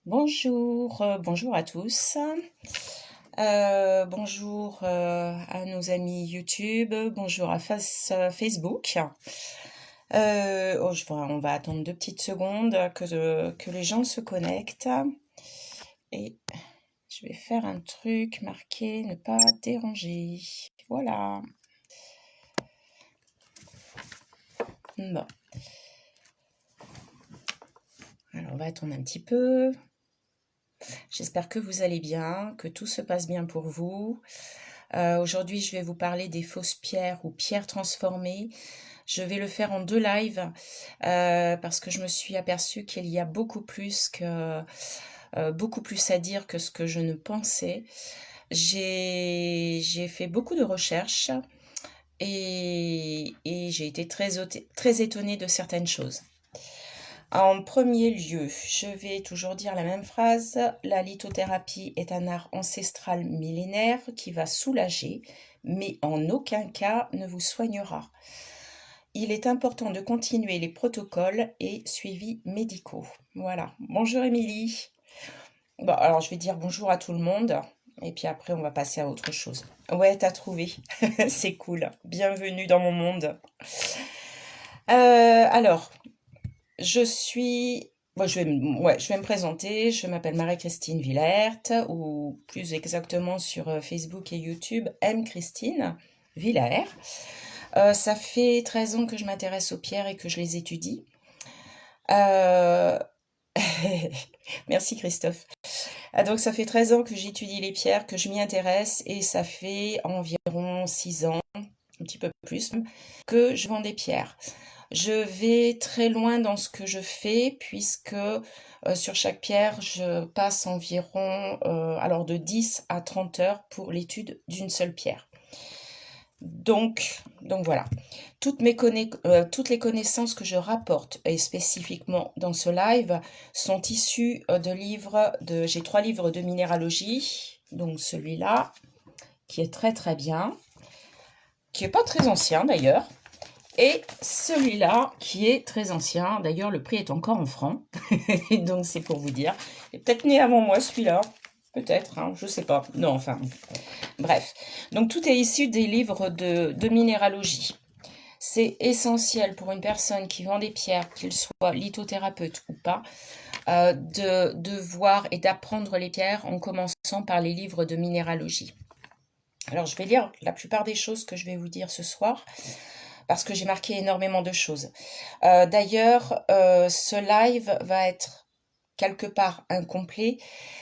Bonjour, bonjour à tous. Bonjour à nos amis YouTube, bonjour à Facebook. On va attendre 2 petites secondes que les gens se connectent. Et je vais faire un truc marqué ne pas déranger. Voilà. Bon. Alors on va attendre un petit peu. J'espère que vous allez bien, que tout se passe bien pour vous. Aujourd'hui, je vais vous parler des fausses pierres ou pierres transformées. Je vais le faire en 2 lives parce que je me suis aperçue qu'il y a beaucoup plus à dire que ce que je ne pensais. J'ai fait beaucoup de recherches et j'ai été très étonnée de certaines choses. En premier lieu, je vais toujours dire la même phrase. La lithothérapie est un art ancestral millénaire qui va soulager, mais en aucun cas ne vous soignera. Il est important de continuer les protocoles et suivis médicaux. Voilà. Bonjour Émilie. Bon, alors je vais dire bonjour à tout le monde. Et puis après, on va passer à autre chose. Ouais, t'as trouvé. C'est cool. Bienvenue dans mon monde. Alors, je vais me présenter. Je m'appelle Marie-Christine Villert, ou plus exactement sur Facebook et YouTube, M. Christine Villert. Ça fait 13 ans que je m'intéresse aux pierres et que je les étudie. Merci Christophe. Donc ça fait 13 ans que j'étudie les pierres, que je m'y intéresse, et ça fait environ 6 ans, un petit peu plus, que je vends des pierres. Je vais très loin dans ce que je fais, puisque sur chaque pierre, je passe environ de 10 à 30 heures pour l'étude d'une seule pierre. Donc voilà. Toutes les connaissances que je rapporte, et spécifiquement dans ce live, sont issues j'ai 3 livres de minéralogie. Donc celui-là, qui est très très bien, qui est pas très ancien d'ailleurs, et celui-là, qui est très ancien. D'ailleurs, le prix est encore en francs. Donc c'est pour vous dire. Il est peut-être né avant moi celui-là. Peut-être, hein, je sais pas. Non, enfin, bref. Donc tout est issu des livres de minéralogie. C'est essentiel pour une personne qui vend des pierres, qu'il soit lithothérapeute ou pas, de voir et d'apprendre les pierres en commençant par les livres de minéralogie. Alors je vais lire la plupart des choses que je vais vous dire ce soir, parce que j'ai marqué énormément de choses. D'ailleurs, ce live va être quelque part incomplet.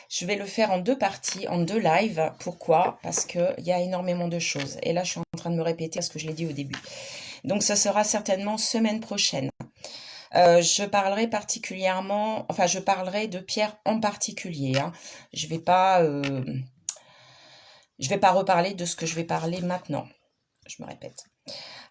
Je vais le faire en 2 parties, en 2 lives. Pourquoi? Parce qu'il y a énormément de choses. Et là, je suis en train de me répéter parce que je l'ai dit au début. Donc, ça sera certainement semaine prochaine. Je parlerai de pierres en particulier. Hein. Je vais pas reparler de ce que je vais parler maintenant. Je me répète.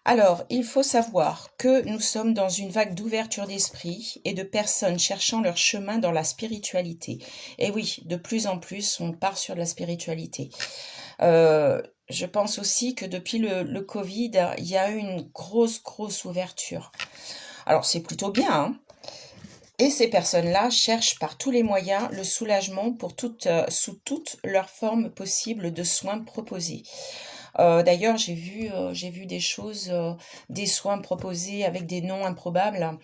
Alors, il faut savoir que nous sommes dans une vague d'ouverture d'esprit et de personnes cherchant leur chemin dans la spiritualité. Et oui, de plus en plus, on part sur de la spiritualité. Je pense aussi que depuis le Covid, il y a eu une grosse ouverture. Alors, c'est plutôt bien, hein. Et ces personnes-là cherchent par tous les moyens le soulagement sous toutes leurs formes possibles de soins proposés. D'ailleurs, j'ai vu des choses, des soins proposés avec des noms improbables,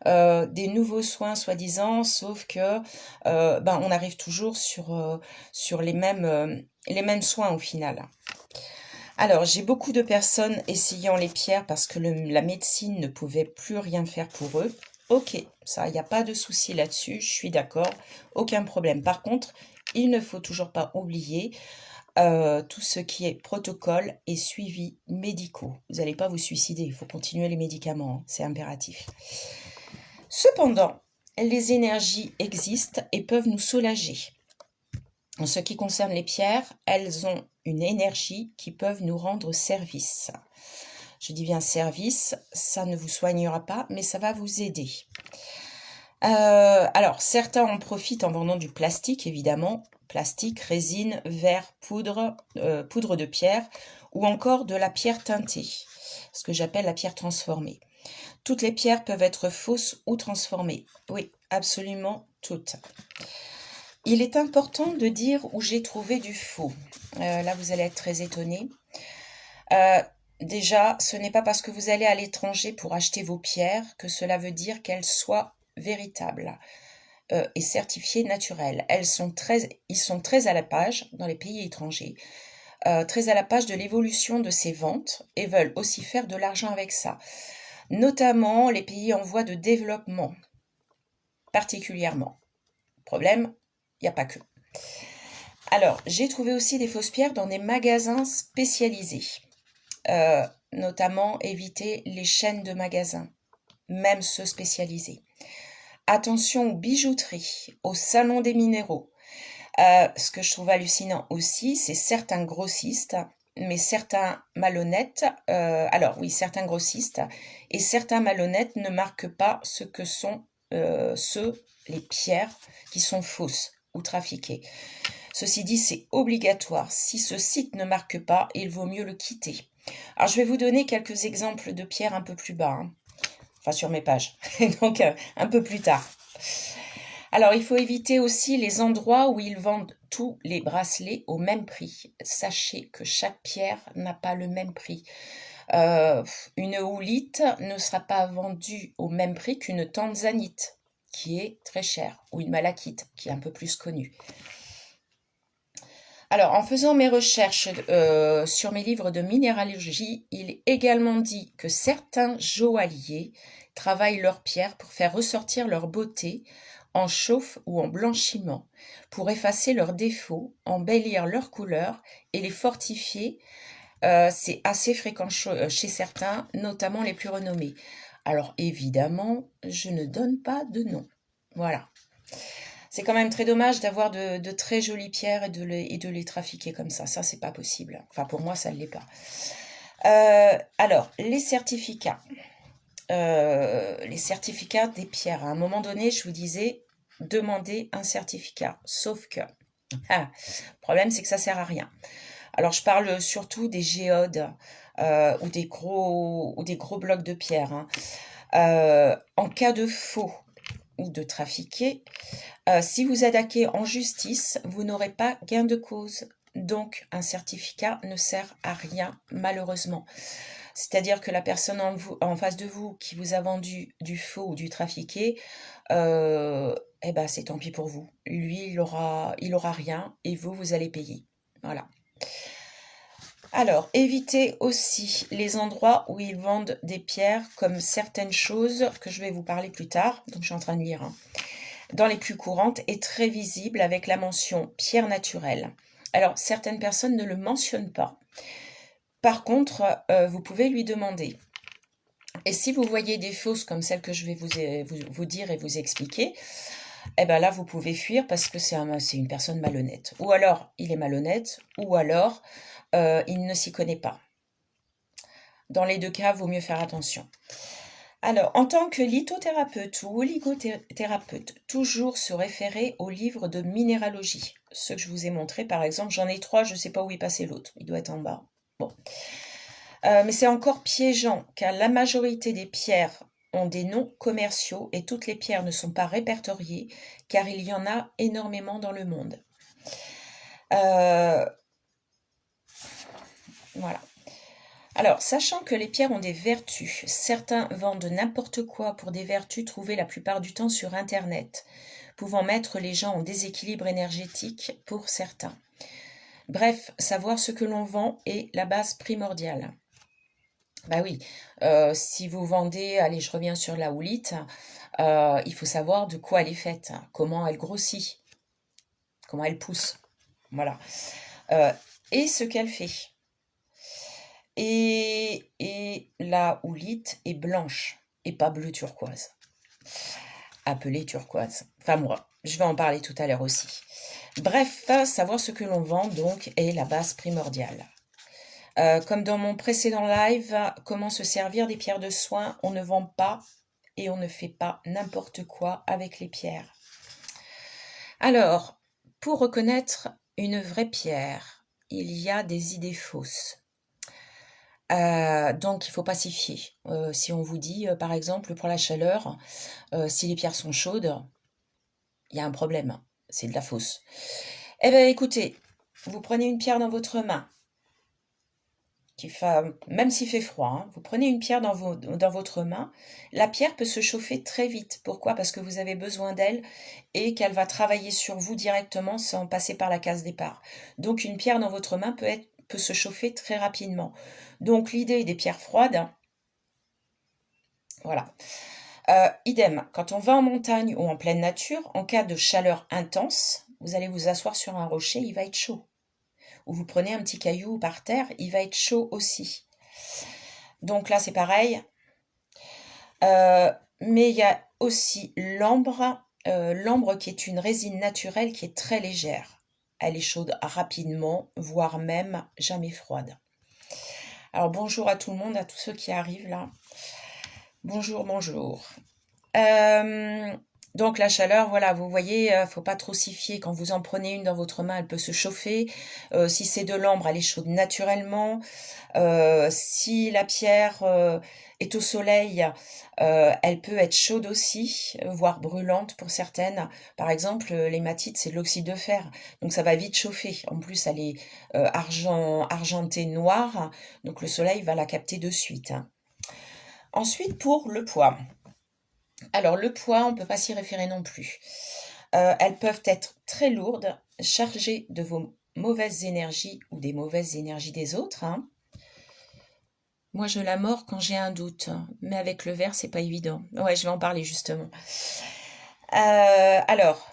des nouveaux soins soi-disant, sauf que on arrive toujours sur les mêmes soins au final. Alors, j'ai beaucoup de personnes essayant les pierres parce que la médecine ne pouvait plus rien faire pour eux. Ok, ça, il n'y a pas de souci là-dessus, je suis d'accord, aucun problème. Par contre, il ne faut toujours pas oublier tout ce qui est protocole et suivi médicaux. Vous n'allez pas vous suicider, il faut continuer les médicaments, hein, c'est impératif. Cependant, les énergies existent et peuvent nous soulager. En ce qui concerne les pierres, elles ont une énergie qui peuvent nous rendre service. Je dis bien service, ça ne vous soignera pas, mais ça va vous aider. Alors, certains en profitent en vendant du plastique, évidemment. Plastique, résine, verre, poudre de pierre, ou encore de la pierre teintée, ce que j'appelle la pierre transformée. Toutes les pierres peuvent être fausses ou transformées. Oui, absolument toutes. Il est important de dire où j'ai trouvé du faux. Là, vous allez être très étonnés. Déjà, ce n'est pas parce que vous allez à l'étranger pour acheter vos pierres que cela veut dire qu'elles soient véritables et certifiées naturelles. Ils sont très à la page dans les pays étrangers, très à la page de l'évolution de ces ventes et veulent aussi faire de l'argent avec ça. Notamment les pays en voie de développement, particulièrement. Problème, il n'y a pas que. Alors, j'ai trouvé aussi des fausses pierres dans des magasins spécialisés. Notamment éviter les chaînes de magasins, même ceux spécialisés. Attention aux bijouteries, aux salons des minéraux. Ce que je trouve hallucinant aussi, c'est certains grossistes, mais certains malhonnêtes, certains grossistes et certains malhonnêtes ne marquent pas ce que sont les pierres qui sont fausses ou trafiquées. Ceci dit, c'est obligatoire. Si ce site ne marque pas, il vaut mieux le quitter. Alors, je vais vous donner quelques exemples de pierres un peu plus bas, enfin sur mes pages, donc un peu plus tard. Alors, il faut éviter aussi les endroits où ils vendent tous les bracelets au même prix. Sachez que chaque pierre n'a pas le même prix. Une oolite ne sera pas vendue au même prix qu'une tanzanite, qui est très chère, ou une malachite, qui est un peu plus connue. Alors, en faisant mes recherches sur mes livres de minéralogie, il est également dit que certains joailliers travaillent leurs pierres pour faire ressortir leur beauté en chauffe ou en blanchiment, pour effacer leurs défauts, embellir leurs couleurs et les fortifier. C'est assez fréquent chez certains, notamment les plus renommés. Alors, évidemment, je ne donne pas de nom. Voilà. C'est quand même très dommage d'avoir de très jolies pierres et de les trafiquer comme ça. Ça, c'est pas possible. Enfin, pour moi, ça ne l'est pas. Alors, les certificats. Les certificats des pierres. À un moment donné, je vous disais, demandez un certificat. Sauf que, le problème, c'est que ça sert à rien. Alors, je parle surtout des géodes ou des gros blocs de pierre. En cas de faux ou de trafiqué, si vous attaquez en justice, vous n'aurez pas gain de cause. Donc, un certificat ne sert à rien, malheureusement. C'est-à-dire que la personne en face de vous qui vous a vendu du faux ou du trafiqué, c'est tant pis pour vous. Lui, il aura rien et vous allez payer. Voilà. Alors, évitez aussi les endroits où ils vendent des pierres comme certaines choses que je vais vous parler plus tard. Donc, je suis en train de lire. Dans les plus courantes et très visibles avec la mention pierre naturelle. Alors, certaines personnes ne le mentionnent pas. Par contre, vous pouvez lui demander. Et si vous voyez des fausses comme celles que je vais vous dire et vous expliquer, là, vous pouvez fuir parce que c'est une personne malhonnête. Ou alors, il est malhonnête, ou alors, il ne s'y connaît pas. Dans les deux cas, il vaut mieux faire attention. Alors, en tant que lithothérapeute ou oligothérapeute, toujours se référer au livre de minéralogie. Ce que je vous ai montré, par exemple, j'en ai 3, je ne sais pas où est passé l'autre. Il doit être en bas. Bon. Mais c'est encore piégeant, car la majorité des pierres ont des noms commerciaux et toutes les pierres ne sont pas répertoriées, car il y en a énormément dans le monde. Voilà. Alors, sachant que les pierres ont des vertus, certains vendent n'importe quoi pour des vertus trouvées la plupart du temps sur Internet, pouvant mettre les gens en déséquilibre énergétique pour certains. Bref, savoir ce que l'on vend est la base primordiale. Bah oui, si vous vendez, allez, je reviens sur la houlite, il faut savoir de quoi elle est faite, comment elle grossit, comment elle pousse, voilà, et ce qu'elle fait. Et la houlite est blanche et pas bleu turquoise. Appelée turquoise. Enfin moi, je vais en parler tout à l'heure aussi. Bref, savoir ce que l'on vend donc est la base primordiale. Comme dans mon précédent live, comment se servir des pierres de soin, on ne vend pas et on ne fait pas n'importe quoi avec les pierres. Alors, pour reconnaître une vraie pierre, il y a des idées fausses. Donc, il faut pas s'y fier. Si on vous dit, par exemple, pour la chaleur, si les pierres sont chaudes, il y a un problème. c'est de la fausse. Eh bien, écoutez, vous prenez une pierre dans votre main, même s'il fait froid, hein, vous prenez une pierre dans votre main, la pierre peut se chauffer très vite. Pourquoi? Parce que vous avez besoin d'elle et qu'elle va travailler sur vous directement sans passer par la case départ. Donc une pierre dans votre main peut se chauffer très rapidement. Donc l'idée des pierres froides, voilà. Idem, quand on va en montagne ou en pleine nature, en cas de chaleur intense, vous allez vous asseoir sur un rocher, il va être chaud. Ou vous prenez un petit caillou par terre, il va être chaud aussi. Donc là, c'est pareil. Mais il y a aussi l'ambre, l'ambre qui est une résine naturelle qui est très légère. Elle est chaude rapidement, voire même jamais froide. Alors bonjour à tout le monde, à tous ceux qui arrivent là. Bonjour, bonjour. Donc la chaleur, voilà, vous voyez, faut pas trop s'y fier. Quand vous en prenez une dans votre main, elle peut se chauffer. Si c'est de l'ambre, elle est chaude naturellement. Si la pierre est au soleil, elle peut être chaude aussi, voire brûlante pour certaines. Par exemple, l'hématite, c'est de l'oxyde de fer, donc ça va vite chauffer. En plus, elle est argentée noire, donc le soleil va la capter de suite. Ensuite, pour le poids. Alors le poids, on ne peut pas s'y référer non plus. Elles peuvent être très lourdes, chargées de vos mauvaises énergies ou des mauvaises énergies des autres. Hein. Moi, je la mords quand j'ai un doute, mais avec le verre, c'est pas évident. Ouais, je vais en parler justement. Alors,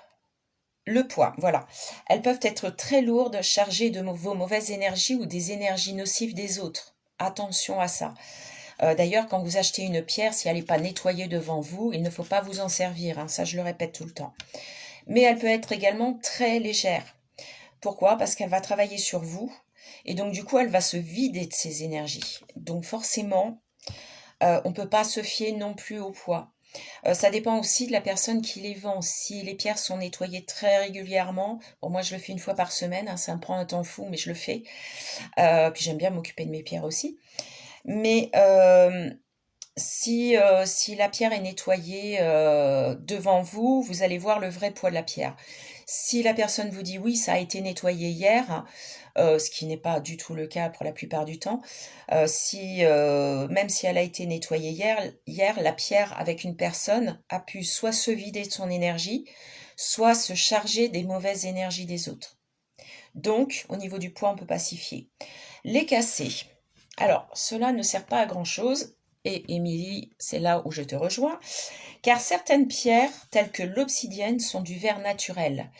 le poids, voilà. Elles peuvent être très lourdes, chargées de vos mauvaises énergies ou des énergies nocives des autres. Attention à ça. D'ailleurs, quand vous achetez une pierre, si elle n'est pas nettoyée devant vous, il ne faut pas vous en servir. Hein, ça, je le répète tout le temps. Mais elle peut être également très légère. Pourquoi? Parce qu'elle va travailler sur vous. Et donc, du coup, elle va se vider de ses énergies. Donc, forcément, on ne peut pas se fier non plus au poids. Ça dépend aussi de la personne qui les vend. Si les pierres sont nettoyées très régulièrement, bon, moi je le fais une fois par semaine, hein, ça me prend un temps fou, mais je le fais. Puis j'aime bien m'occuper de mes pierres aussi. Mais si la pierre est nettoyée devant vous, vous allez voir le vrai poids de la pierre. Si la personne vous dit oui, ça a été nettoyé hier, ce qui n'est pas du tout le cas pour la plupart du temps, même si elle a été nettoyée hier, la pierre avec une personne a pu soit se vider de son énergie, soit se charger des mauvaises énergies des autres. Donc, au niveau du poids, on ne peut pas s'y fier. Les casser. Alors, cela ne sert pas à grand-chose. Et Émilie, c'est là où je te rejoins, car certaines pierres, telles que l'obsidienne, sont du verre naturel.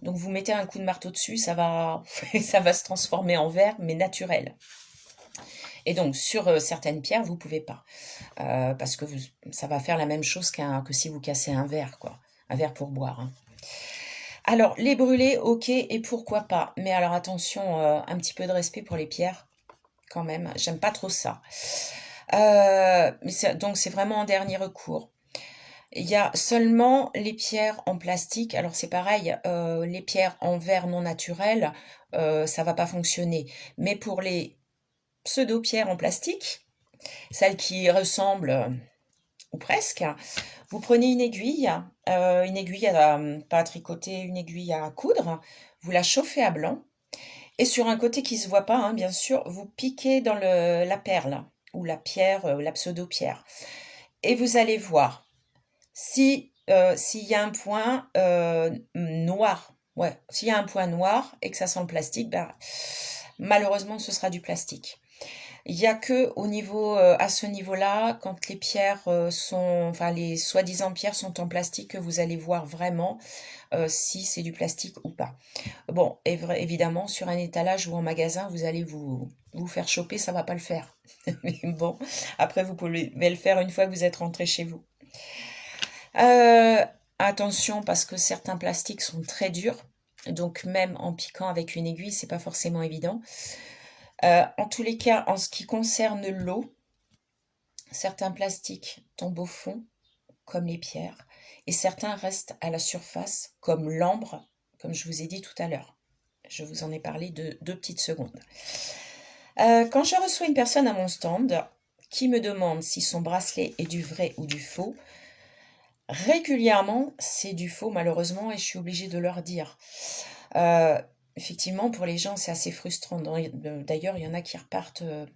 Donc vous mettez un coup de marteau dessus, ça va se transformer en verre, mais naturel. Et donc sur certaines pierres, vous ne pouvez pas, parce que ça va faire la même chose que si vous cassez un verre, quoi, un verre pour boire. Hein. Alors les brûler, ok, et pourquoi pas. Mais alors attention, un petit peu de respect pour les pierres, quand même. J'aime pas trop ça. Donc c'est vraiment en dernier recours. Il y a seulement les pierres en plastique. Alors c'est pareil, les pierres en verre non naturel, ça va pas fonctionner. Mais pour les pseudo-pierres en plastique, celles qui ressemblent ou presque, vous prenez une aiguille pas à tricoter, une aiguille à coudre, vous la chauffez à blanc, et sur un côté qui se voit pas, hein, bien sûr, vous piquez dans la perle ou la pierre, la pseudo-pierre, et vous allez voir. S'il y a un point noir, ouais, s'il y a un point noir et que ça sent le plastique, malheureusement ce sera du plastique. Il y a que à ce niveau-là, quand les pierres les soi-disant pierres sont en plastique, que vous allez voir vraiment si c'est du plastique ou pas. Bon, évidemment, sur un étalage ou en magasin, vous allez vous faire choper, ça va pas le faire. Mais bon, après vous pouvez le faire une fois que vous êtes rentré chez vous. Attention parce que certains plastiques sont très durs, donc même en piquant avec une aiguille, c'est pas forcément évident. En tous les cas, en ce qui concerne l'eau, certains plastiques tombent au fond, comme les pierres, et certains restent à la surface, comme l'ambre, comme je vous ai dit tout à l'heure. Je vous en ai parlé de 2 petites secondes. Quand je reçois une personne à mon stand qui me demande si son bracelet est du vrai ou du faux, régulièrement, c'est du faux malheureusement et je suis obligée de leur dire. Euh, Effectivement, pour les gens, c'est assez frustrant. D'ailleurs, il y en a qui repartent un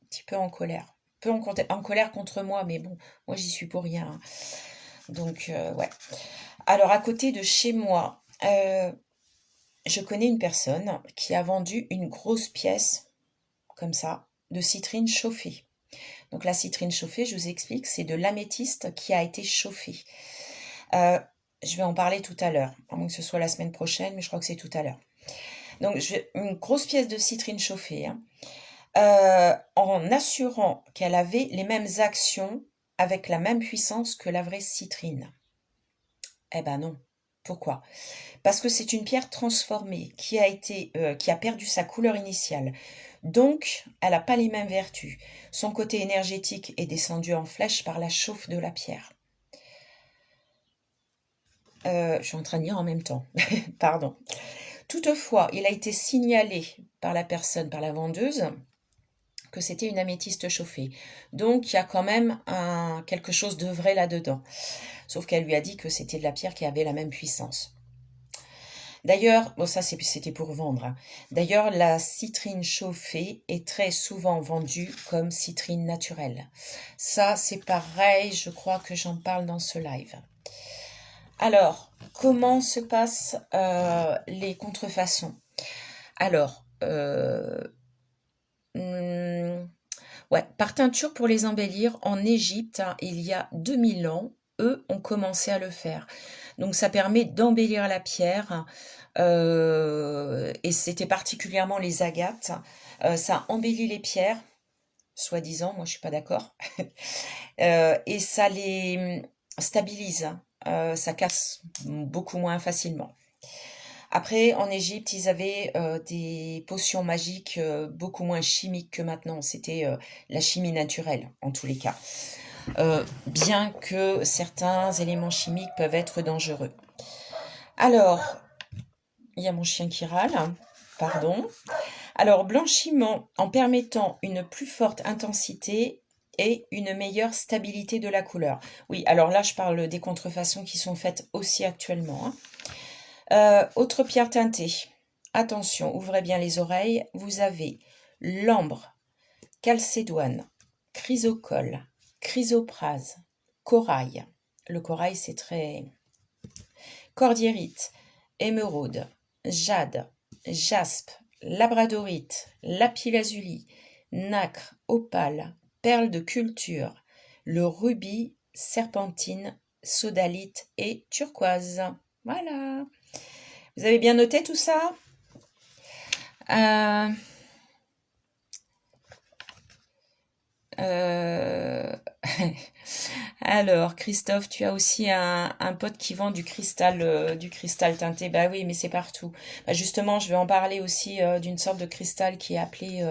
petit peu en colère. Peu en colère contre moi, mais bon, moi j'y suis pour rien, hein. Donc, ouais. Alors, à côté de chez moi, je connais une personne qui a vendu une grosse pièce, comme ça, de citrine chauffée. Donc, la citrine chauffée, je vous explique, c'est de l'améthyste qui a été chauffée. Euh, je vais en parler tout à l'heure, à moins que ce soit la semaine prochaine, mais je crois que c'est tout à l'heure. Donc, une grosse pièce de citrine chauffée, hein, en assurant qu'elle avait les mêmes actions avec la même puissance que la vraie citrine. Eh ben non. Pourquoi? Parce que c'est une pierre transformée qui a perdu sa couleur initiale. Donc, elle n'a pas les mêmes vertus. Son côté énergétique est descendu en flèche par la chauffe de la pierre. Je suis en train de lire en même temps. Pardon. Toutefois, il a été signalé par la personne, par la vendeuse, que c'était une améthyste chauffée. Donc, il y a quand même quelque chose de vrai là-dedans. Sauf qu'elle lui a dit que c'était de la pierre qui avait la même puissance. D'ailleurs, bon ça c'était pour vendre, hein. D'ailleurs, la citrine chauffée est très souvent vendue comme citrine naturelle. Ça, c'est pareil, je crois que j'en parle dans ce live. Alors, comment se passent les contrefaçons? Alors, ouais, par teinture pour les embellir, en Égypte, hein, il y a 2000 ans, eux ont commencé à le faire. Donc ça permet d'embellir la pierre, et c'était particulièrement les agates. Ça embellit les pierres, soi-disant, moi je suis pas d'accord, et ça les stabilise, ça casse beaucoup moins facilement. Après, en Égypte, ils avaient des potions magiques beaucoup moins chimiques que maintenant. C'était la chimie naturelle, en tous les cas. Bien que certains éléments chimiques peuvent être dangereux. Alors, il y a mon chien qui râle, pardon. Alors, blanchiment en permettant une plus forte intensité et une meilleure stabilité de la couleur. Oui, alors là, je parle des contrefaçons qui sont faites aussi actuellement, hein. Autre pierre teintée. Attention, ouvrez bien les oreilles. Vous avez l'ambre, chalcédoine, chrysocole, chrysoprase, corail. Le corail, c'est très... Cordiérite, émeraude, jade, jaspe, labradorite, lapis-lazuli, nacre, opale, perle de culture, le rubis, serpentine, sodalite et turquoise. Voilà. Vous avez bien noté tout ça? Euh, euh, Alors, Christophe, tu as aussi un pote qui vend du cristal teinté. Bah oui, mais c'est partout. Bah justement, je vais en parler aussi d'une sorte de cristal qui est appelé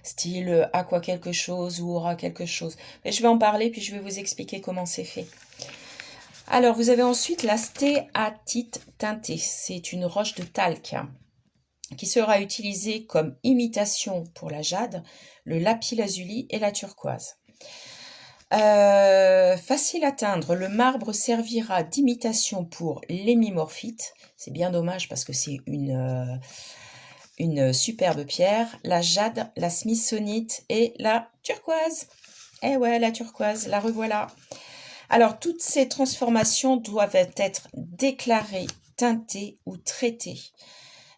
style aqua quelque chose ou aura quelque chose. Mais je vais en parler puis je vais vous expliquer comment c'est fait. Alors, vous avez ensuite la stéatite teintée. C'est une roche de talc qui sera utilisée comme imitation pour la jade, le lapis-lazuli et la turquoise. Facile à teindre, le marbre servira d'imitation pour l'hémimorphite. C'est bien dommage parce que c'est une superbe pierre. La jade, la smithsonite et la turquoise. Eh ouais, la turquoise, la revoilà. Alors, toutes ces transformations doivent être déclarées, teintées ou traitées.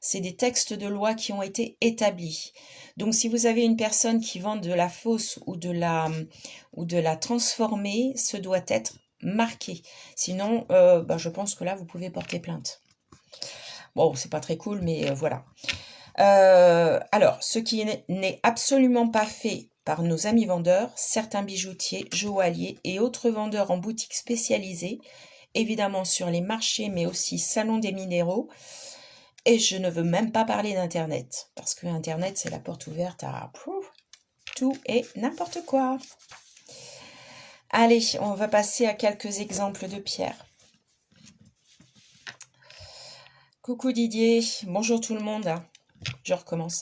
C'est des textes de loi qui ont été établis. Donc, si vous avez une personne qui vend de la fausse ou de la transformée, ce doit être marqué. Sinon, je pense que là, vous pouvez porter plainte. Bon, c'est pas très cool, mais voilà. Alors, ce qui n'est absolument pas fait par nos amis vendeurs, certains bijoutiers, joailliers et autres vendeurs en boutiques spécialisées, évidemment sur les marchés, mais aussi salon des minéraux. Et je ne veux même pas parler d'Internet, parce que Internet, c'est la porte ouverte à tout et n'importe quoi. Allez, on va passer à quelques exemples de pierres. Coucou Didier, bonjour tout le monde. Je recommence.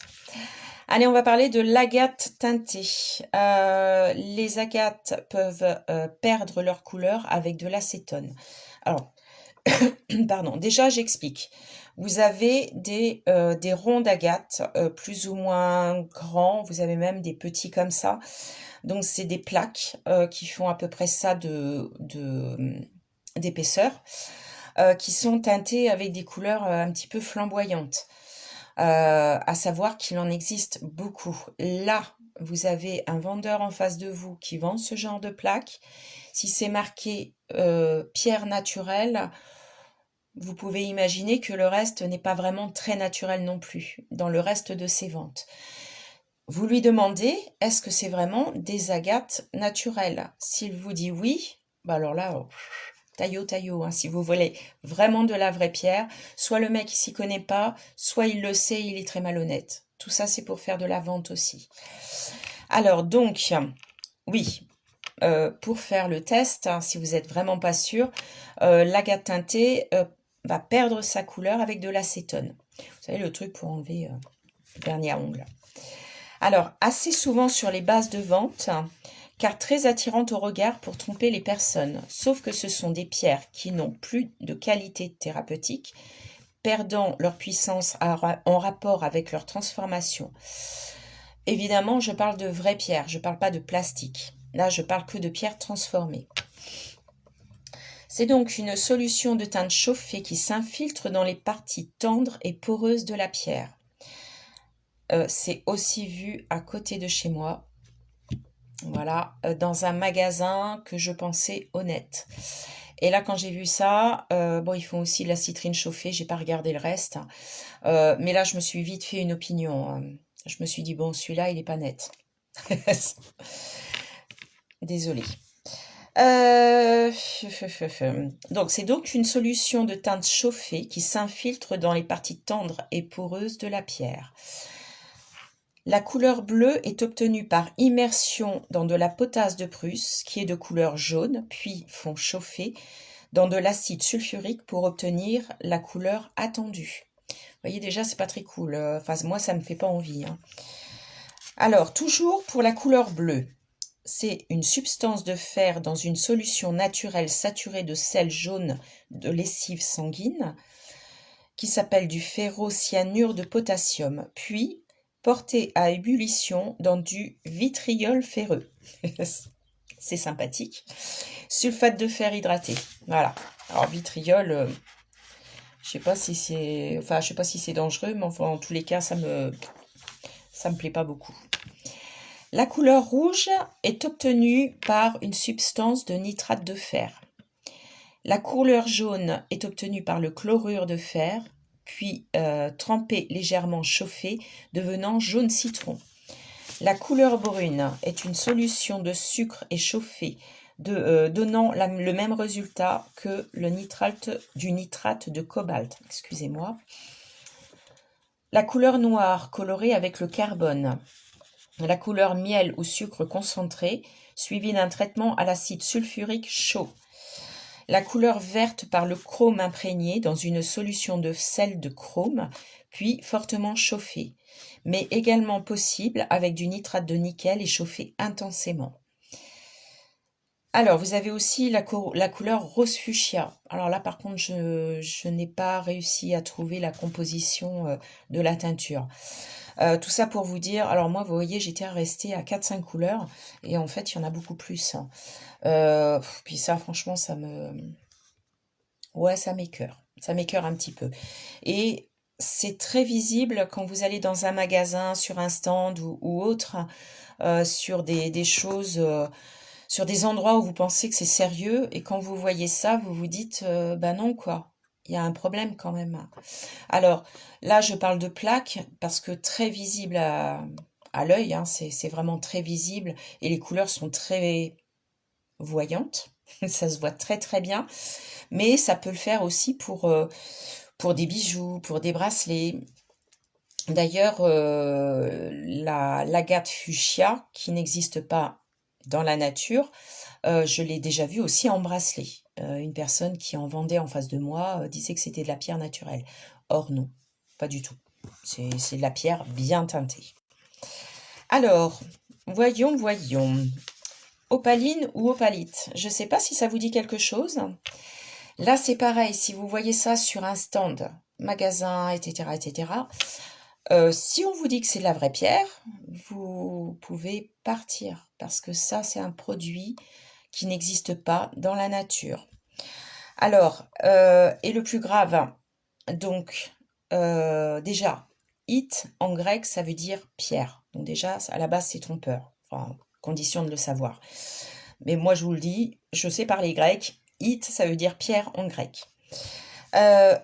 Allez, on va parler de l'agate teintée. Les agates peuvent perdre leur couleur avec de l'acétone. Alors, pardon, déjà j'explique. Vous avez des ronds d'agate plus ou moins grands, vous avez même des petits comme ça. Donc c'est des plaques qui font à peu près ça d'épaisseur, qui sont teintées avec des couleurs un petit peu flamboyantes. À savoir qu'il en existe beaucoup. Là, vous avez un vendeur en face de vous qui vend ce genre de plaques. Si c'est marqué pierre naturelle, vous pouvez imaginer que le reste n'est pas vraiment très naturel non plus dans le reste de ses ventes. Vous lui demandez, est-ce que c'est vraiment des agates naturelles? S'il vous dit oui, bah alors là, taillot, hein, si vous voulez vraiment de la vraie pierre, soit le mec il s'y connaît pas, soit il le sait, il est très malhonnête. Tout ça, c'est pour faire de la vente aussi. Alors donc, oui, pour faire le test, hein, si vous êtes vraiment pas sûr, l'agate teintée va perdre sa couleur avec de l'acétone. Vous savez, le truc pour enlever le vernis à ongles. Alors, assez souvent sur les bases de vente, car très attirantes au regard pour tromper les personnes, sauf que ce sont des pierres qui n'ont plus de qualité thérapeutique, perdant leur puissance en rapport avec leur transformation. Évidemment, je parle de vraies pierres, je ne parle pas de plastique. Là, je parle que de pierres transformées. C'est donc une solution de teinte chauffée qui s'infiltre dans les parties tendres et poreuses de la pierre. C'est aussi vu à côté de chez moi. Voilà, dans un magasin que je pensais honnête. Et là, quand j'ai vu ça, bon, ils font aussi de la citrine chauffée, j'ai pas regardé le reste. Mais là, je me suis vite fait une opinion. Je me suis dit, bon, celui-là, il est pas net. Désolée. Donc, c'est donc une solution de teinte chauffée qui s'infiltre dans les parties tendres et poreuses de la pierre. La couleur bleue est obtenue par immersion dans de la potasse de Prusse, qui est de couleur jaune, puis font chauffer dans de l'acide sulfurique pour obtenir la couleur attendue. Vous voyez, déjà, c'est pas très cool. Enfin, moi, ça me fait pas envie, hein. Alors, toujours pour la couleur bleue, c'est une substance de fer dans une solution naturelle saturée de sel jaune de lessive sanguine, qui s'appelle du ferrocyanure de potassium, puis porté à ébullition dans du vitriol ferreux. C'est sympathique. Sulfate de fer hydraté. Voilà. Alors vitriol, je sais pas si c'est, enfin je sais pas si c'est dangereux, mais enfin en tous les cas ça me plaît pas beaucoup. La couleur rouge est obtenue par une substance de nitrate de fer. La couleur jaune est obtenue par le chlorure de fer, puis trempé légèrement chauffé, devenant jaune citron. La couleur brune est une solution de sucre échauffé, donnant le même résultat que du nitrate de cobalt. Excusez-moi. La couleur noire colorée avec le carbone. La couleur miel ou sucre concentré, suivi d'un traitement à l'acide sulfurique chaud. La couleur verte par le chrome imprégné dans une solution de sel de chrome, puis fortement chauffé, mais également possible avec du nitrate de nickel et chauffé intensément. Alors, vous avez aussi la couleur rose fuchsia. Alors là, par contre, je n'ai pas réussi à trouver la composition de la teinture. Tout ça pour vous dire, alors moi, vous voyez, j'étais restée à 4-5 couleurs, et en fait, il y en a beaucoup plus. Puis ça, franchement, ouais, ça m'écœure. Ça m'écœure un petit peu. Et c'est très visible quand vous allez dans un magasin, sur un stand ou autre, sur des choses, sur des endroits où vous pensez que c'est sérieux, et quand vous voyez ça, vous vous dites, bah non, quoi. Il y a un problème quand même. Alors, là, je parle de plaques parce que très visible à l'œil, hein, c'est vraiment très visible, et les couleurs sont très voyantes. Ça se voit très très bien. Mais ça peut le faire aussi pour des bijoux, pour des bracelets. D'ailleurs, l'agate fuchsia, qui n'existe pas dans la nature, je l'ai déjà vue aussi en bracelet. Une personne qui en vendait en face de moi disait que c'était de la pierre naturelle. Or non, pas du tout. C'est de la pierre bien teintée. Alors, voyons. Opaline ou opalite? Je ne sais pas si ça vous dit quelque chose. Là, c'est pareil, si vous voyez ça sur un stand, magasin, etc., etc., si on vous dit que c'est de la vraie pierre, vous pouvez partir parce que ça, c'est un produit qui n'existe pas dans la nature. Alors, et le plus grave, donc, déjà, it en grec, ça veut dire pierre. Donc déjà, à la base, c'est trompeur. Enfin, condition de le savoir. Mais moi, je vous le dis, je sais parler grec. It, ça veut dire pierre en grec. Euh,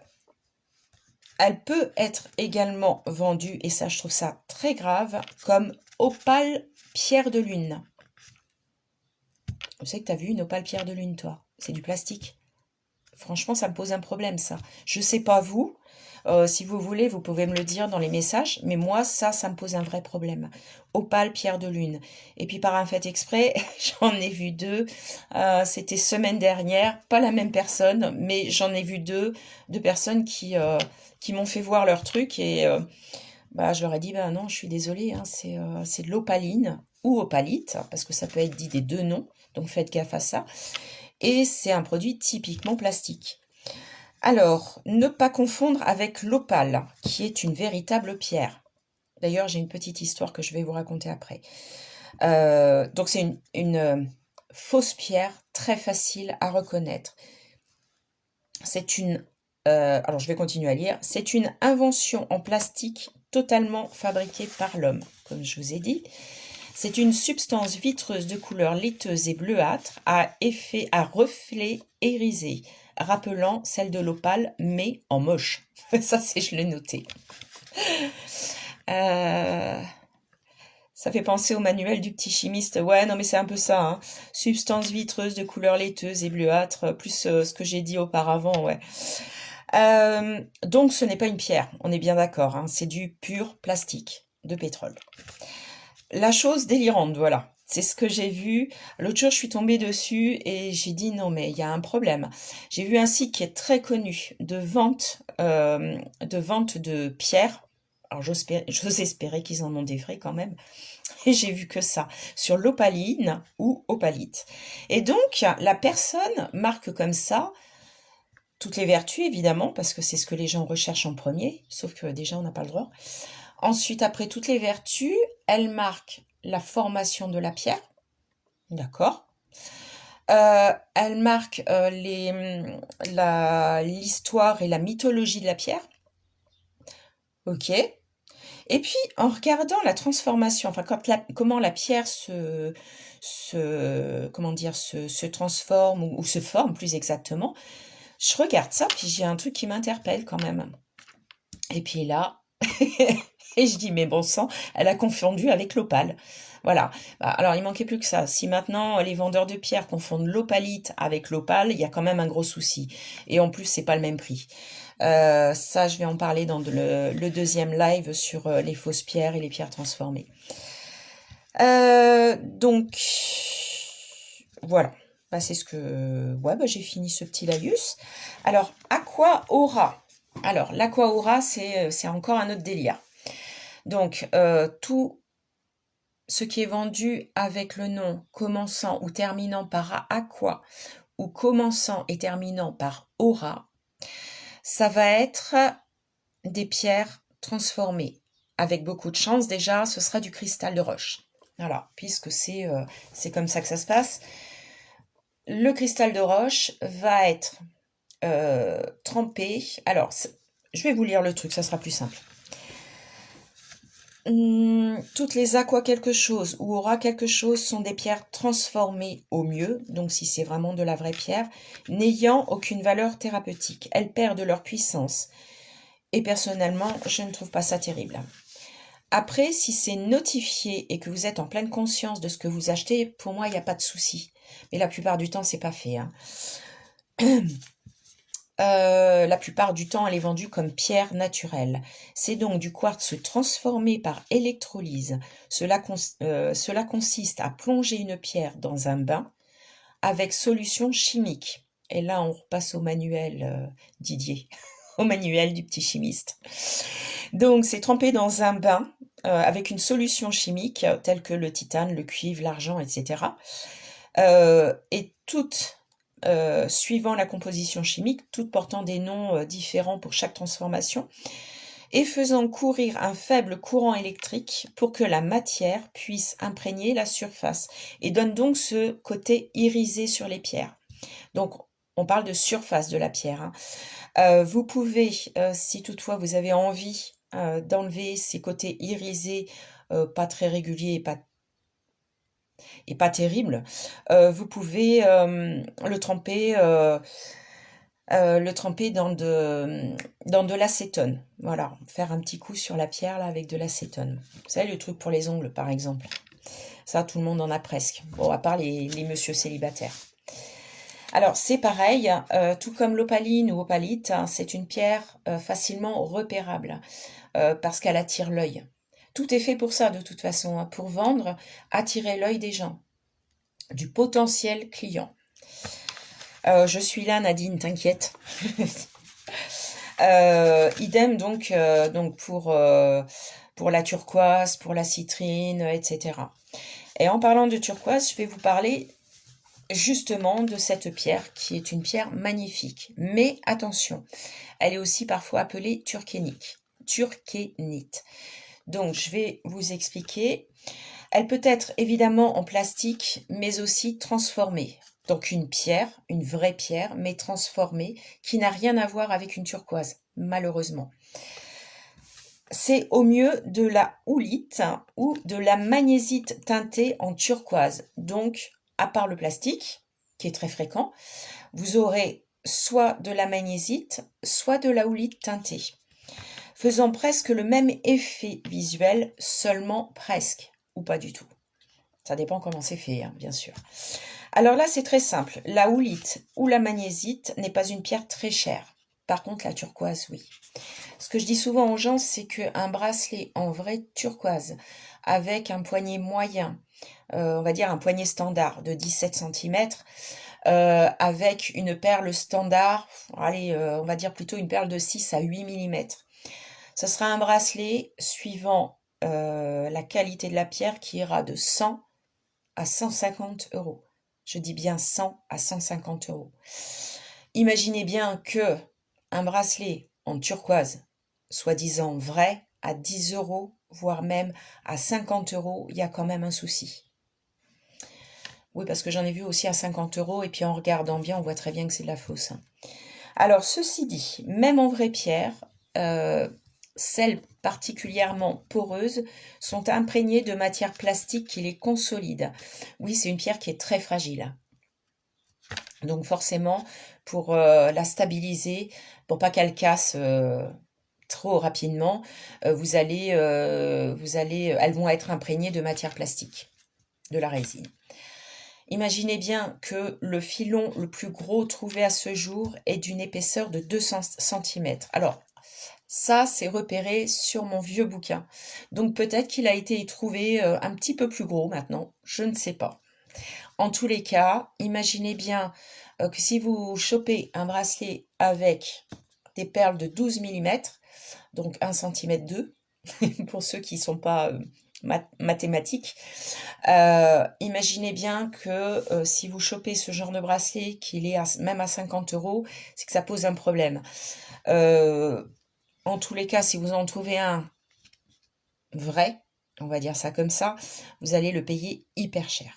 Elle peut être également vendue, et ça, je trouve ça très grave, comme opale pierre de lune. Je sais que tu as vu une opale pierre de lune, toi. C'est du plastique. Franchement, ça me pose un problème, ça. Je sais pas vous. Si vous voulez, vous pouvez me le dire dans les messages. Mais moi, ça me pose un vrai problème. Opale, pierre de lune. Et puis, par un fait exprès, j'en ai vu deux. C'était semaine dernière. Pas la même personne, mais j'en ai vu deux personnes qui m'ont fait voir leur truc. Et bah, je leur ai dit, bah non, je suis désolée, hein, c'est de l'opaline ou opalite, parce que ça peut être dit des deux noms. Donc, faites gaffe à ça. Et c'est un produit typiquement plastique. Alors, ne pas confondre avec l'opale, qui est une véritable pierre. D'ailleurs, j'ai une petite histoire que je vais vous raconter après. Donc, c'est une fausse pierre très facile à reconnaître. C'est une... alors, je vais continuer à lire. C'est une invention en plastique totalement fabriquée par l'homme, comme je vous ai dit. C'est une substance vitreuse de couleur laiteuse et bleuâtre à effet à reflet irisé, rappelant celle de l'opale, mais en moche. Ça, je l'ai noté. Ça fait penser au manuel du petit chimiste. Ouais, non, mais c'est un peu ça, hein. Substance vitreuse de couleur laiteuse et bleuâtre, plus ce que j'ai dit auparavant, ouais. Donc, ce n'est pas une pierre, on est bien d'accord, hein. C'est du pur plastique de pétrole. La chose délirante, voilà. C'est ce que j'ai vu. L'autre jour, je suis tombée dessus et j'ai dit non, mais il y a un problème. J'ai vu un site qui est très connu de vente de pierres. Alors, j'ose espérer qu'ils en ont des vrais quand même. Et j'ai vu que ça, sur l'opaline ou opalite. Et donc, la personne marque comme ça toutes les vertus, évidemment, parce que c'est ce que les gens recherchent en premier, sauf que déjà, on n'a pas le droit. Ensuite, après toutes les vertus, elle marque la formation de la pierre. D'accord. Elle marque l'histoire et la mythologie de la pierre. Ok. Et puis, en regardant la transformation, enfin, comment la pierre se transforme ou se forme plus exactement, je regarde ça, puis j'ai un truc qui m'interpelle quand même. Et puis là, et je dis, mais bon sang, elle a confondu avec l'opale. Voilà. Bah, alors, il manquait plus que ça. Si maintenant les vendeurs de pierres confondent l'opalite avec l'opale, il y a quand même un gros souci. Et en plus, c'est pas le même prix. Ça, je vais en parler dans le deuxième live sur les fausses pierres et les pierres transformées. Donc, voilà. Bah, c'est ce que... Ouais, bah, j'ai fini ce petit laïus. Alors, Aqua Aura. Alors, l'Aqua Aura, c'est encore un autre délire. Donc, tout ce qui est vendu avec le nom commençant ou terminant par Aqua ou commençant et terminant par Aura, ça va être des pierres transformées. Avec beaucoup de chance, déjà, ce sera du cristal de roche. Voilà, puisque c'est comme ça que ça se passe. Le cristal de roche va être trempé. Alors, je vais vous lire le truc, ça sera plus simple. Toutes les aqua quelque chose ou aura quelque chose sont des pierres transformées au mieux, donc si c'est vraiment de la vraie pierre, n'ayant aucune valeur thérapeutique. Elles perdent leur puissance. Et personnellement, je ne trouve pas ça terrible. Après, si c'est notifié et que vous êtes en pleine conscience de ce que vous achetez, pour moi, il n'y a pas de souci. Mais la plupart du temps, c'est pas fait, hein. La plupart du temps, elle est vendue comme pierre naturelle. C'est donc du quartz transformé par électrolyse. Cela consiste à plonger une pierre dans un bain avec solution chimique. Et là, on repasse au manuel, Didier, au manuel du petit chimiste. Donc, c'est trempé dans un bain avec une solution chimique telle que le titane, le cuivre, l'argent, etc. Et toutes, suivant la composition chimique, toutes portant des noms différents pour chaque transformation, et faisant courir un faible courant électrique pour que la matière puisse imprégner la surface et donne donc ce côté irisé sur les pierres. Donc, on parle de surface de la pierre, hein. Vous pouvez, si toutefois vous avez envie d'enlever ces côtés irisés, pas très réguliers et pas terribles, vous pouvez le tremper dans de l'acétone. Voilà, faire un petit coup sur la pierre là avec de l'acétone. Vous savez, le truc pour les ongles, par exemple. Ça, tout le monde en a presque. Bon, à part les messieurs célibataires. Alors, c'est pareil, tout comme l'opaline ou opalite, hein, c'est une pierre facilement repérable parce qu'elle attire l'œil. Tout est fait pour ça, de toute façon, hein, pour vendre, attirer l'œil des gens, du potentiel client. Je suis là, Nadine, t'inquiète. Idem donc pour la turquoise, pour la citrine, etc. Et en parlant de turquoise, je vais vous parler justement de cette pierre qui est une pierre magnifique. Mais attention, elle est aussi parfois appelée turkénite. Donc je vais vous expliquer. Elle peut être évidemment en plastique, mais aussi transformée. Donc une pierre, une vraie pierre, mais transformée, qui n'a rien à voir avec une turquoise, malheureusement. C'est au mieux de la houlite ou de la magnézite teintée en turquoise. Donc, à part le plastique, qui est très fréquent, vous aurez soit de la magnézite, soit de la houlite teintée, faisant presque le même effet visuel, seulement presque, ou pas du tout. Ça dépend comment c'est fait, hein, bien sûr. Alors là, c'est très simple. La houlite ou la magnézite n'est pas une pierre très chère. Par contre, la turquoise, oui. Ce que je dis souvent aux gens, c'est qu'un bracelet en vraie turquoise, avec un poignet moyen, on va dire un poignet standard de 17 cm, avec une perle standard, allez, on va dire plutôt une perle de 6 à 8 mm. Ce sera un bracelet suivant la qualité de la pierre qui ira de 100 à 150 euros. Je dis bien 100 à 150 euros. Imaginez bien que un bracelet en turquoise, soi-disant vrai, à 10 euros, voire même à 50 euros, il y a quand même un souci. Oui, parce que j'en ai vu aussi à 50 euros, et puis en regardant bien, on voit très bien que c'est de la fausse. Alors, ceci dit, même en vraie pierre, celles particulièrement poreuses sont imprégnées de matière plastique qui les consolide. Oui, c'est une pierre qui est très fragile. Donc forcément, pour la stabiliser, pour pas qu'elle casse trop rapidement, elles vont être imprégnées de matière plastique, de la résine. Imaginez bien que le filon le plus gros trouvé à ce jour est d'une épaisseur de 200 cm. Alors, ça, c'est repéré sur mon vieux bouquin. Donc peut-être qu'il a été trouvé un petit peu plus gros maintenant, je ne sais pas. En tous les cas, imaginez bien que si vous chopez un bracelet avec des perles de 12 mm, donc 1 cm 2, pour ceux qui ne sont pas mathématiques, imaginez bien que si vous chopez ce genre de bracelet, qu'il est même à 50 euros, c'est que ça pose un problème. En tous les cas, si vous en trouvez un vrai, on va dire ça comme ça, vous allez le payer hyper cher.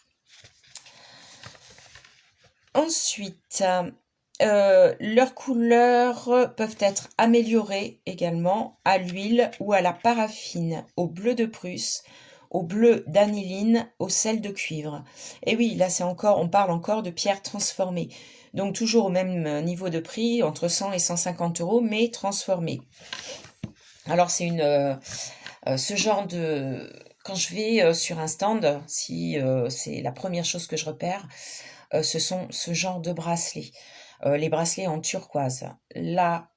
Ensuite, leurs couleurs peuvent être améliorées également à l'huile ou à la paraffine, au bleu de Prusse, au bleu d'aniline, au sel de cuivre. Et oui, là on parle encore de pierres transformées. Donc toujours au même niveau de prix, entre 100 et 150 euros, mais transformées. Alors c'est ce genre de... Quand je vais sur un stand, si c'est la première chose que je repère, ce sont ce genre de bracelets. Les bracelets en turquoise. Là,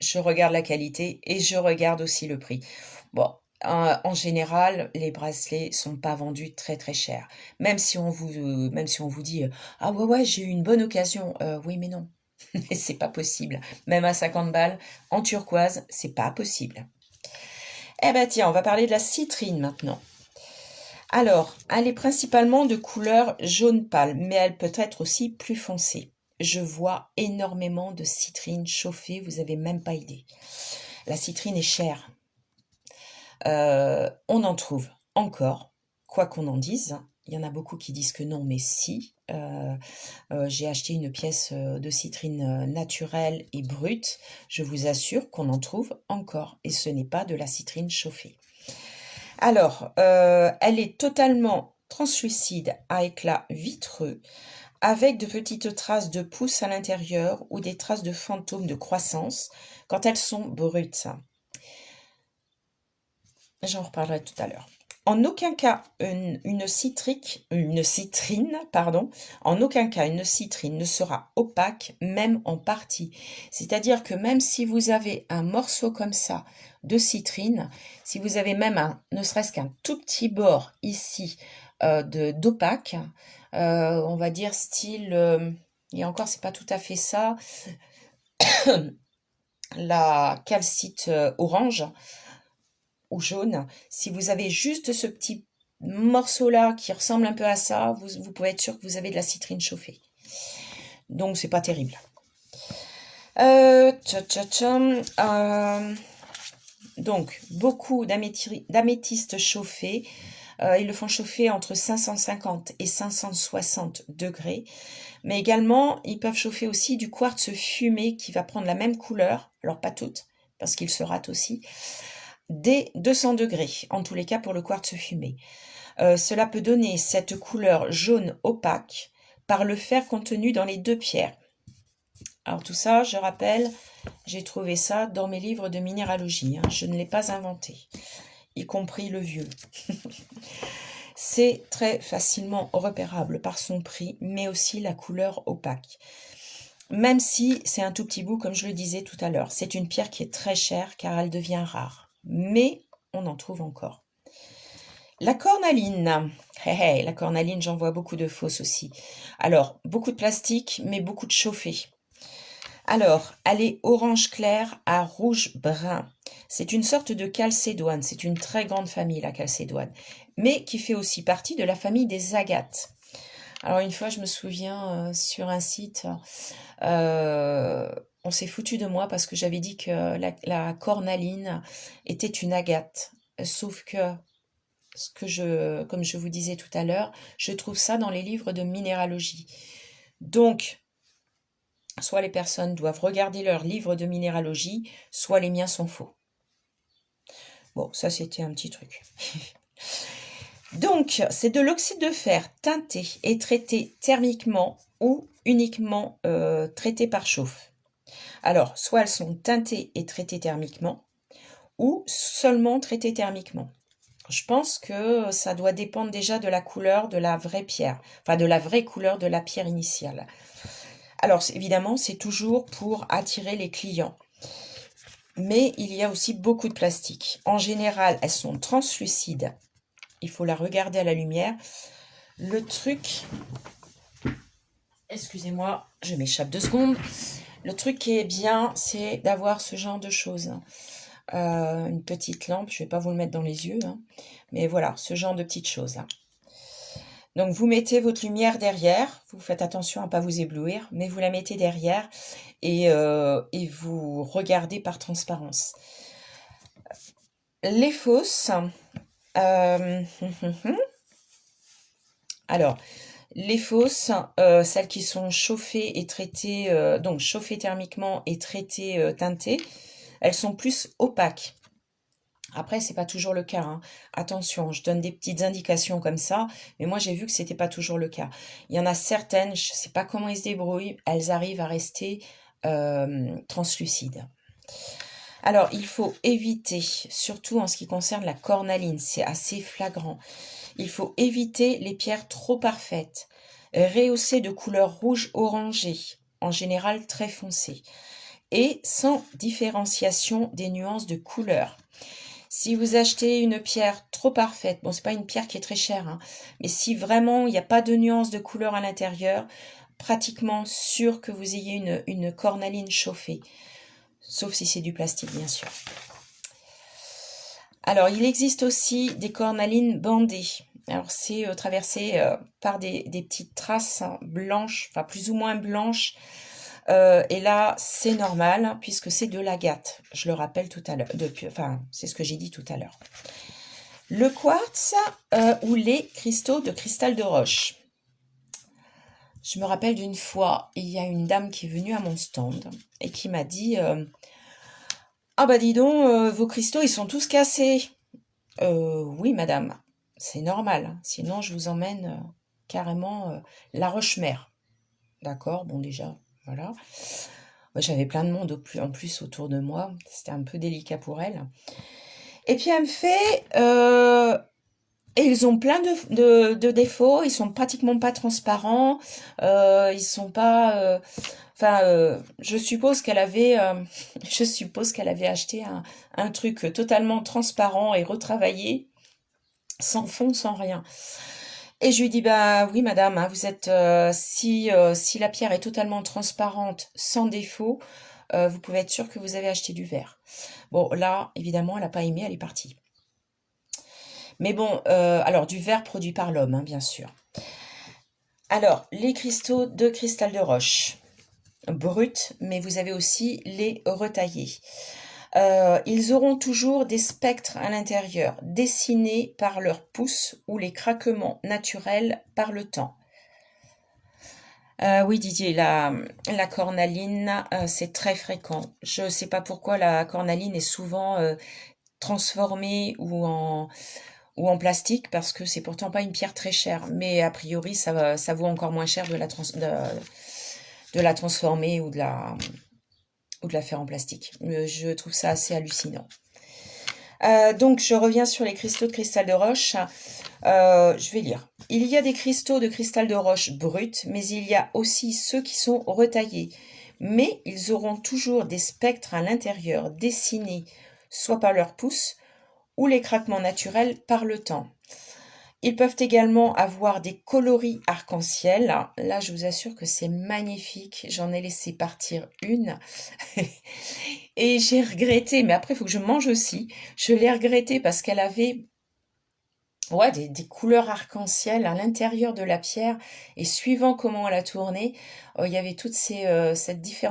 je regarde la qualité et je regarde aussi le prix. Bon, en général, les bracelets sont pas vendus très très cher. Même si on vous dit ah ouais j'ai eu une bonne occasion. Oui mais non. Et c'est pas possible. Même à 50 balles, en turquoise, c'est pas possible. Eh ben tiens, on va parler de la citrine maintenant. Alors, elle est principalement de couleur jaune pâle, mais elle peut être aussi plus foncée. Je vois énormément de citrine chauffée, vous avez même pas idée. La citrine est chère. On en trouve encore, quoi qu'on en dise. Il y en a beaucoup qui disent que non, mais si. J'ai acheté une pièce de citrine naturelle et brute. Je vous assure qu'on en trouve encore. Et ce n'est pas de la citrine chauffée. Alors, elle est totalement translucide à éclat vitreux, avec de petites traces de pousse à l'intérieur ou des traces de fantômes de croissance quand elles sont brutes. J'en reparlerai tout à l'heure. En aucun cas une citrine, pardon, en aucun cas une citrine ne sera opaque, même en partie. C'est-à-dire que même si vous avez un morceau comme ça de citrine, si vous avez même ne serait-ce qu'un tout petit bord ici d'opaque, on va dire style, et encore c'est pas tout à fait ça, la calcite orange ou jaune, si vous avez juste ce petit morceau-là qui ressemble un peu à ça, vous pouvez être sûr que vous avez de la citrine chauffée. Donc, c'est pas terrible. Donc, beaucoup d'améthystes chauffés. Ils le font chauffer entre 550 et 560 degrés. Mais également, ils peuvent chauffer aussi du quartz fumé qui va prendre la même couleur. Alors, pas toutes, parce qu'il se rate aussi. Dès 200 degrés, en tous les cas pour le quartz fumé. Cela peut donner cette couleur jaune opaque par le fer contenu dans les deux pierres. Alors tout ça, je rappelle, j'ai trouvé ça dans mes livres de minéralogie. Je ne l'ai pas inventé, y compris le vieux. C'est très facilement repérable par son prix, mais aussi la couleur opaque. Même si c'est un tout petit bout, comme je le disais tout à l'heure. C'est une pierre qui est très chère car elle devient rare. Mais on en trouve encore. La cornaline. La cornaline, j'en vois beaucoup de fausses aussi. Alors, beaucoup de plastique, mais beaucoup de chauffé. Alors, elle est orange clair à rouge brun. C'est une sorte de calcédoine. C'est une très grande famille, la calcédoine. Mais qui fait aussi partie de la famille des agates. Alors, une fois, je me souviens, sur un site, on s'est foutu de moi parce que j'avais dit que la cornaline était une agate. Sauf que, comme je vous disais tout à l'heure, je trouve ça dans les livres de minéralogie. Donc, soit les personnes doivent regarder leurs livres de minéralogie, soit les miens sont faux. Bon, ça c'était un petit truc. Donc, c'est de l'oxyde de fer teinté et traité thermiquement ou uniquement traité par chauffe. Alors, soit elles sont teintées et traitées thermiquement, ou seulement traitées thermiquement. Je pense que ça doit dépendre déjà de la couleur de la vraie pierre, enfin de la vraie couleur de la pierre initiale. Alors, évidemment, c'est toujours pour attirer les clients. Mais il y a aussi beaucoup de plastique. En général, elles sont translucides. Il faut la regarder à la lumière. Le truc... Excusez-moi, je m'échappe 2 secondes. Le truc qui est bien, c'est d'avoir ce genre de choses. Une petite lampe, je ne vais pas vous le mettre dans les yeux. Mais voilà, ce genre de petites choses. Donc, vous mettez votre lumière derrière. Vous faites attention à ne pas vous éblouir. Mais vous la mettez derrière et vous regardez par transparence. Les fausses... Alors, les fausses, celles qui sont chauffées et traitées, donc chauffées thermiquement et traitées teintées, elles sont plus opaques. Après, c'est pas toujours le cas. Attention, je donne des petites indications comme ça, mais moi j'ai vu que c'était pas toujours le cas. Il y en a certaines, je sais pas comment ils se débrouillent, elles arrivent à rester translucides. Alors, il faut éviter, surtout en ce qui concerne la cornaline, c'est assez flagrant. Il faut éviter les pierres trop parfaites, rehaussées de couleur rouge orangée, en général très foncée, et sans différenciation des nuances de couleur. Si vous achetez une pierre trop parfaite, bon, c'est pas une pierre qui est très chère, mais si vraiment il n'y a pas de nuance de couleur à l'intérieur, pratiquement sûr que vous ayez une cornaline chauffée. Sauf si c'est du plastique, bien sûr. Alors, il existe aussi des cornalines bandées. Alors, c'est traversé par des petites traces blanches, enfin plus ou moins blanches. Et là, c'est normal, puisque c'est de l'agate. Je le rappelle tout à l'heure. Enfin, c'est ce que j'ai dit tout à l'heure. Le quartz ou les cristaux de cristal de roche. Je me rappelle d'une fois, il y a une dame qui est venue à mon stand et qui m'a dit ah bah dis donc, vos cristaux, ils sont tous cassés. Oui, madame, c'est normal. Sinon, je vous emmène carrément la Roche-Mère. D'accord, bon déjà, voilà. Moi, j'avais plein de monde en plus autour de moi. C'était un peu délicat pour elle. Et puis, elle me fait... et ils ont plein de défauts. Ils sont pratiquement pas transparents. Ils sont pas... je suppose qu'elle avait, je suppose qu'elle avait acheté un truc totalement transparent et retravaillé, sans fond, sans rien. Et je lui dis, bah oui, madame, hein, vous êtes, si la pierre est totalement transparente, sans défaut, vous pouvez être sûr que vous avez acheté du verre. Bon, là, évidemment, elle n'a pas aimé, elle est partie. Mais bon, alors du verre produit par l'homme, hein, bien sûr. Alors, les cristaux de cristal de roche. Bruts, mais vous avez aussi les retaillés. Ils auront toujours des spectres à l'intérieur, dessinés par leur pouce ou les craquements naturels par le temps. Oui, Didier, la cornaline, c'est très fréquent. Je ne sais pas pourquoi la cornaline est souvent transformée ou en plastique, parce que c'est pourtant pas une pierre très chère. Mais a priori, ça vaut encore moins cher de la transformer ou de la faire en plastique. Je trouve ça assez hallucinant. Donc, je reviens sur les cristaux de cristal de roche. Je vais lire. Il y a des cristaux de cristal de roche bruts, mais il y a aussi ceux qui sont retaillés. Mais ils auront toujours des spectres à l'intérieur dessinés, soit par leur pouce, ou les craquements naturels par le temps. Ils peuvent également avoir des coloris arc-en-ciel. Là, je vous assure que c'est magnifique. J'en ai laissé partir une. Et j'ai regretté, mais après, il faut que je mange aussi. Je l'ai regretté parce qu'elle avait des couleurs arc-en-ciel à l'intérieur de la pierre. Et suivant comment elle a tourné, il y avait toute cette différence